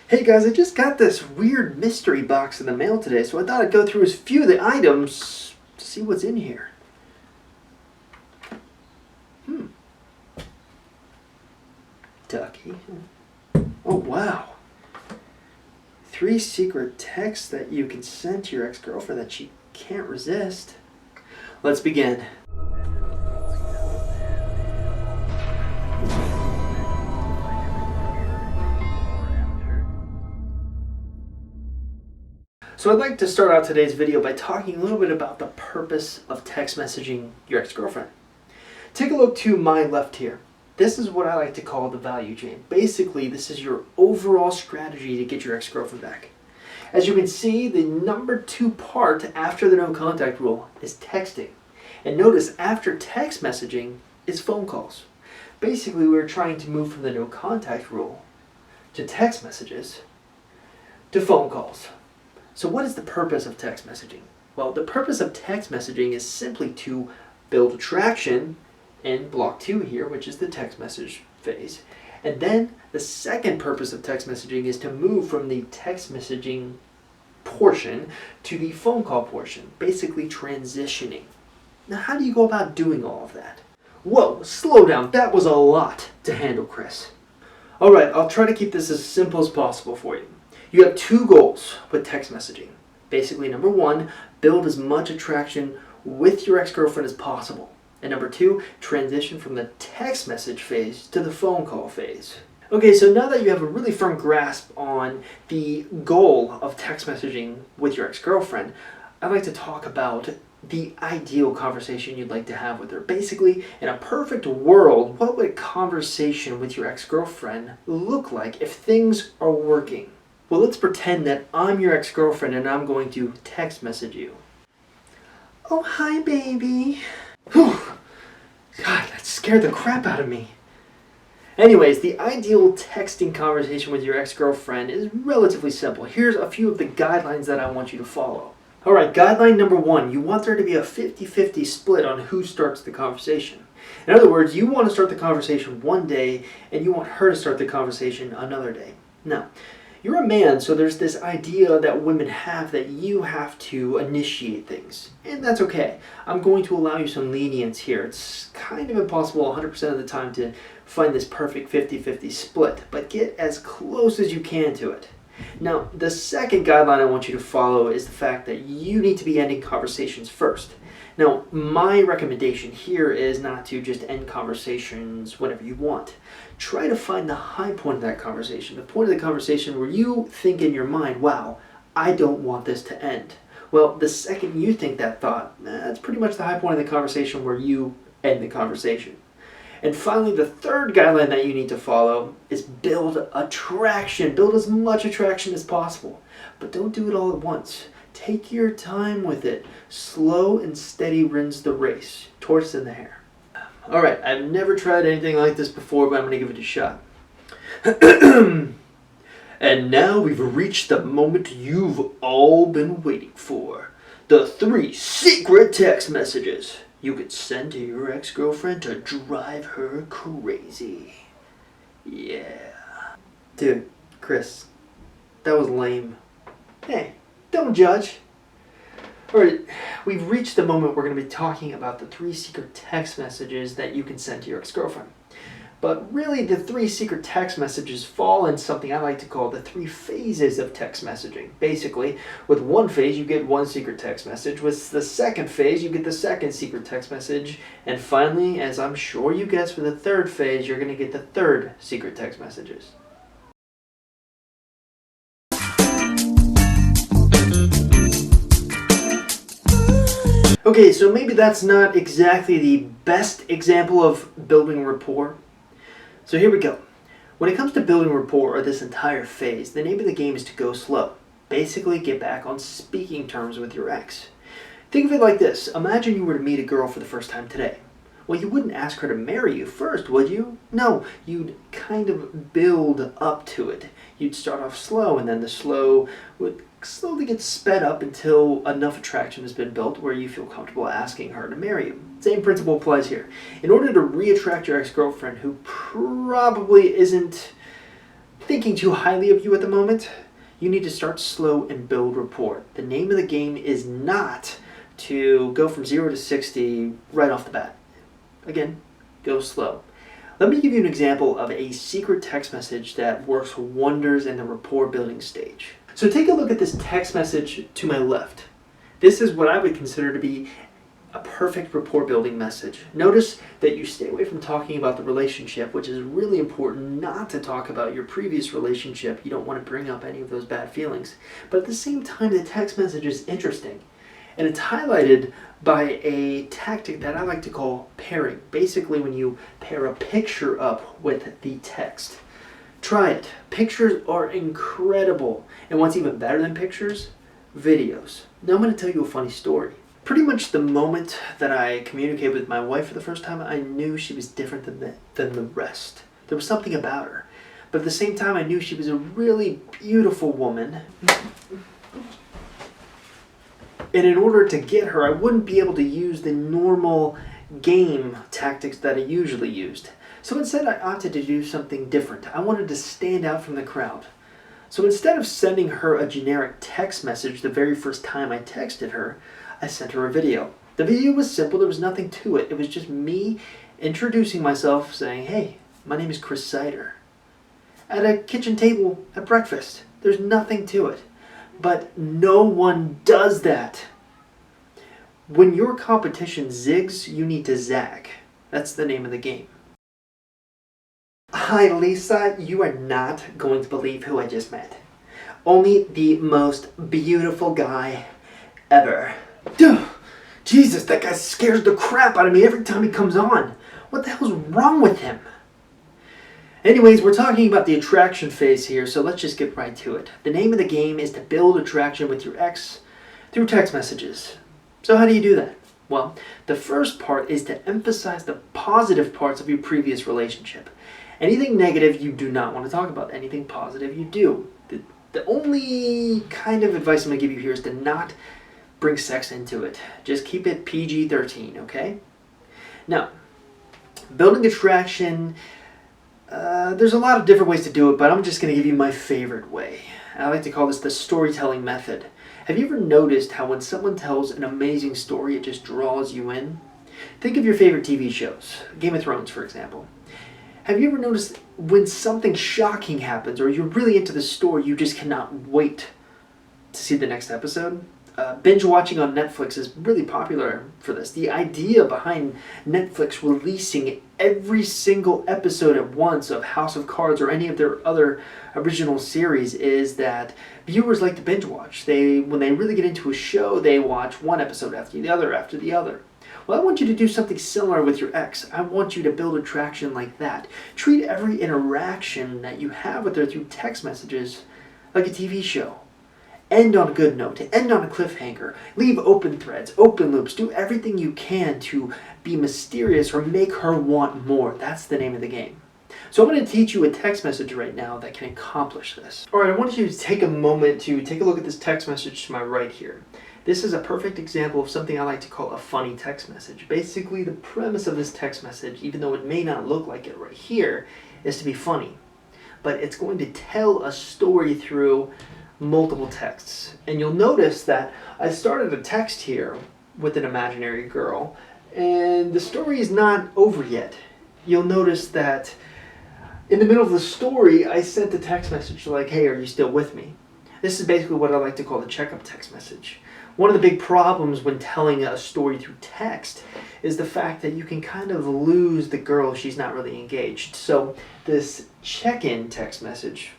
Hey guys, I just got this weird mystery box in the mail today, so I thought I'd go through a few of the items to see what's in here. Ducky. Oh wow. 3 secret texts that you can send to your ex-girlfriend that she can't resist. Let's begin. So I'd like to start out today's video by talking a little bit about the purpose of text messaging your ex-girlfriend. Take a look to my left here. This is what I like to call the value chain. Basically, this is your overall strategy to get your ex-girlfriend back. As you can see, the number 2 part after the no contact rule is texting. And notice after text messaging is phone calls. Basically, we're trying to move from the no contact rule to text messages to phone calls. So what is the purpose of text messaging? Well, the purpose of text messaging is simply to build attraction in block 2 here, which is the text message phase. And then the second purpose of text messaging is to move from the text messaging portion to the phone call portion, basically transitioning. Now, how do you go about doing all of that? Whoa, slow down. That was a lot to handle, Chris. All right, I'll try to keep this as simple as possible for you. You have 2 goals with text messaging. Basically, number 1, build as much attraction with your ex-girlfriend as possible. And number 2, transition from the text message phase to the phone call phase. Okay, so now that you have a really firm grasp on the goal of text messaging with your ex-girlfriend, I'd like to talk about the ideal conversation you'd like to have with her. Basically, in a perfect world, what would a conversation with your ex-girlfriend look like if things are working? Well, let's pretend that I'm your ex-girlfriend and I'm going to text message you. Oh, hi, baby. Whew. God, that scared the crap out of me. Anyways, the ideal texting conversation with your ex-girlfriend is relatively simple. Here's a few of the guidelines that I want you to follow. Alright, guideline number 1, you want there to be a 50-50 split on who starts the conversation. In other words, you want to start the conversation one day and you want her to start the conversation another day. Now, you're a man, so there's this idea that women have that you have to initiate things. And that's okay. I'm going to allow you some lenience here. It's kind of impossible 100% of the time to find this perfect 50-50 split, but get as close as you can to it. Now, the second guideline I want you to follow is the fact that you need to be ending conversations first. Now, my recommendation here is not to just end conversations whenever you want. Try to find the high point of that conversation, the point of the conversation where you think in your mind, wow, I don't want this to end. Well, the second you think that thought, that's pretty much the high point of the conversation where you end the conversation. And finally, the third guideline that you need to follow is build attraction. Build as much attraction as possible, but don't do it all at once. Take your time with it. Slow and steady wins the race. Tortoise in the hare. Alright, I've never tried anything like this before, but I'm going to give it a shot. And now we've reached the moment you've all been waiting for. The 3 secret text messages you could send to your ex-girlfriend to drive her crazy. Yeah. Dude, Chris, that was lame. Hey, don't judge. Alright, we've reached the moment we're going to be talking about the 3 secret text messages that you can send to your ex-girlfriend. But really, the 3 secret text messages fall in something I like to call the 3 phases of text messaging. Basically, with one phase, you get 1 secret text message. With the second phase, you get the 2nd secret text message. And finally, as I'm sure you guessed, for the 3rd phase, you're going to get the 3rd secret text messages. Okay, so maybe that's not exactly the best example of building rapport. So here we go. When it comes to building rapport, or this entire phase, the name of the game is to go slow. Basically, get back on speaking terms with your ex. Think of it like this. Imagine you were to meet a girl for the first time today. Well, you wouldn't ask her to marry you first, would you? No, you'd kind of build up to it. You'd start off slow, and then the slow would slowly get sped up until enough attraction has been built where you feel comfortable asking her to marry you. Same principle applies here. In order to re-attract your ex-girlfriend, who probably isn't thinking too highly of you at the moment, you need to start slow and build rapport. The name of the game is not to go from 0 to 60 right off the bat. Again, go slow. Let me give you an example of a secret text message that works wonders in the rapport building stage. So take a look at this text message to my left. This is what I would consider to be a perfect rapport building message. Notice that you stay away from talking about the relationship, which is really important not to talk about your previous relationship. You don't want to bring up any of those bad feelings. But at the same time, the text message is interesting. And it's highlighted by a tactic that I like to call pairing. Basically, when you pair a picture up with the text. Try it. Pictures are incredible. And what's even better than pictures? Videos. Now I'm going to tell you a funny story. Pretty much the moment that I communicated with my wife for the first time, I knew she was different than the rest. There was something about her. But at the same time, I knew she was a really beautiful woman. And in order to get her, I wouldn't be able to use the normal game tactics that I usually used. So instead, I opted to do something different. I wanted to stand out from the crowd. So instead of sending her a generic text message the very first time I texted her, I sent her a video. The video was simple, there was nothing to it. It was just me introducing myself, saying, "Hey, my name is Chris Sider." At a kitchen table at breakfast. There's nothing to it. But no one does that. When your competition zigs, you need to zag. That's the name of the game. Hi Lisa, you are not going to believe who I just met. Only the most beautiful guy ever. Duh! Jesus, that guy scares the crap out of me every time he comes on. What the hell's wrong with him? Anyways, we're talking about the attraction phase here, so let's just get right to it. The name of the game is to build attraction with your ex through text messages. So how do you do that? Well, the first part is to emphasize the positive parts of your previous relationship. Anything negative you do not want to talk about. Anything positive you do. The only kind of advice I'm going to give you here is to not bring sex into it. Just keep it PG-13, okay? Now, building attraction, there's a lot of different ways to do it, but I'm just going to give you my favorite way. I like to call this the storytelling method. Have you ever noticed how when someone tells an amazing story, it just draws you in? Think of your favorite TV shows. Game of Thrones, for example. Have you ever noticed when something shocking happens or you're really into the story, you just cannot wait to see the next episode? Binge watching on Netflix is really popular for this. The idea behind Netflix releasing every single episode at once of House of Cards or any of their other original series is that viewers like to binge watch. When they really get into a show, they watch one episode after the other after the other. Well, I want you to do something similar with your ex. I want you to build attraction like that. Treat every interaction that you have with her through text messages like a TV show. End on a good note, end on a cliffhanger, leave open threads, open loops, do everything you can to be mysterious or make her want more. That's the name of the game. So I'm going to teach you a text message right now that can accomplish this. Alright, I want you to take a moment to take a look at this text message to my right here. This is a perfect example of something I like to call a funny text message. Basically, the premise of this text message, even though it may not look like it right here, is to be funny. But it's going to tell a story through multiple texts. And you'll notice that I started a text here with an imaginary girl, and the story is not over yet. You'll notice that in the middle of the story, I sent a text message like, "Hey, are you still with me?" This is basically what I like to call the checkup text message. One of the big problems when telling a story through text is the fact that you can kind of lose the girl if she's not really engaged. So this check-in text message,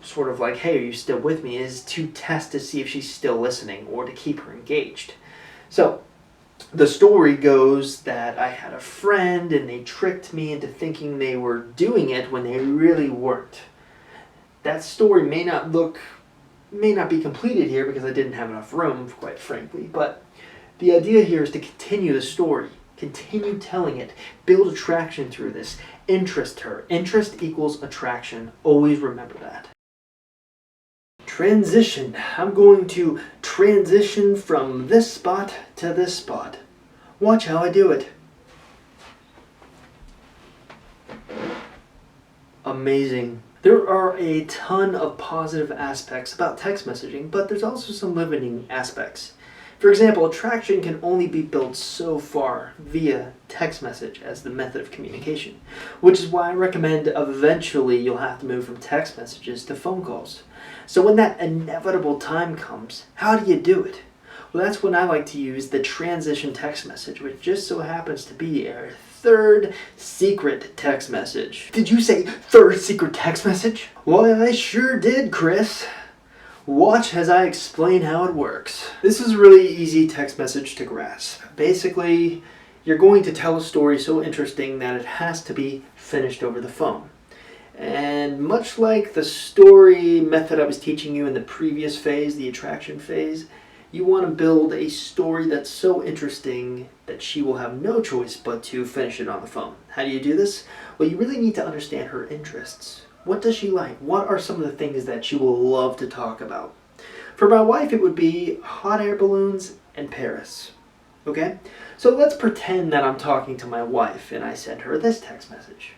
sort of like, "Hey, are you still with me?" is to test to see if she's still listening or to keep her engaged. So the story goes that I had a friend and they tricked me into thinking they were doing it when they really weren't. That story may not be completed here because I didn't have enough room, quite frankly, but the idea here is to continue the story. Continue telling it. Build attraction through this. Interest her. Interest equals attraction. Always remember that. Transition. I'm going to transition from this spot to this spot. Watch how I do it. Amazing There are a ton of positive aspects about text messaging, but there's also some limiting aspects. For example, attraction can only be built so far via text message as the method of communication, which is why I recommend eventually you'll have to move from text messages to phone calls. So when that inevitable time comes, how do you do it? Well, that's when I like to use the transition text message, which just so happens to be our third secret text message. Did you say third secret text message? Well, I sure did, Chris. Watch as I explain how it works. This is a really easy text message to grasp. Basically, you're going to tell a story so interesting that it has to be finished over the phone. And much like the story method I was teaching you in the previous phase, the attraction phase, you want to build a story that's so interesting that she will have no choice but to finish it on the phone. How do you do this? Well, you really need to understand her interests. What does she like? What are some of the things that she will love to talk about? For my wife, it would be hot air balloons and Paris. Okay? So let's pretend that I'm talking to my wife and I send her this text message.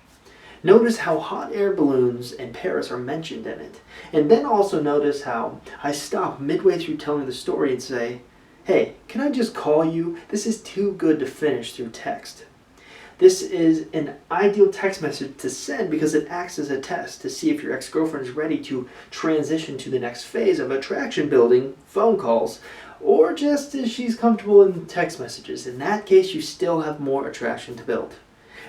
Notice how hot air balloons and Paris are mentioned in it. And then also notice how I stop midway through telling the story and say, hey, can I just call you? This is too good to finish through text. This is an ideal text message to send because it acts as a test to see if your ex-girlfriend is ready to transition to the next phase of attraction building, phone calls, or just if she's comfortable in text messages. In that case, you still have more attraction to build.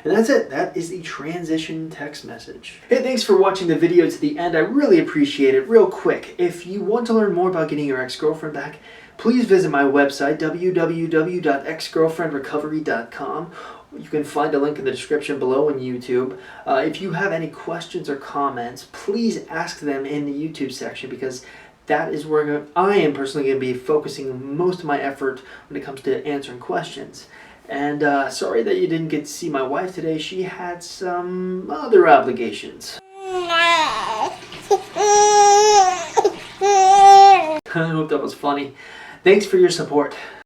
And that's it. That is the transition text message. Hey, thanks for watching the video to the end. I really appreciate it. Real quick, if you want to learn more about getting your ex-girlfriend back, please visit my website, www.exgirlfriendrecovery.com. You can find a link in the description below on YouTube. If you have any questions or comments, please ask them in the YouTube section because that is where I am personally going to be focusing most of my effort when it comes to answering questions. And sorry that you didn't get to see my wife today. She had some other obligations. I hope that was funny. Thanks for your support.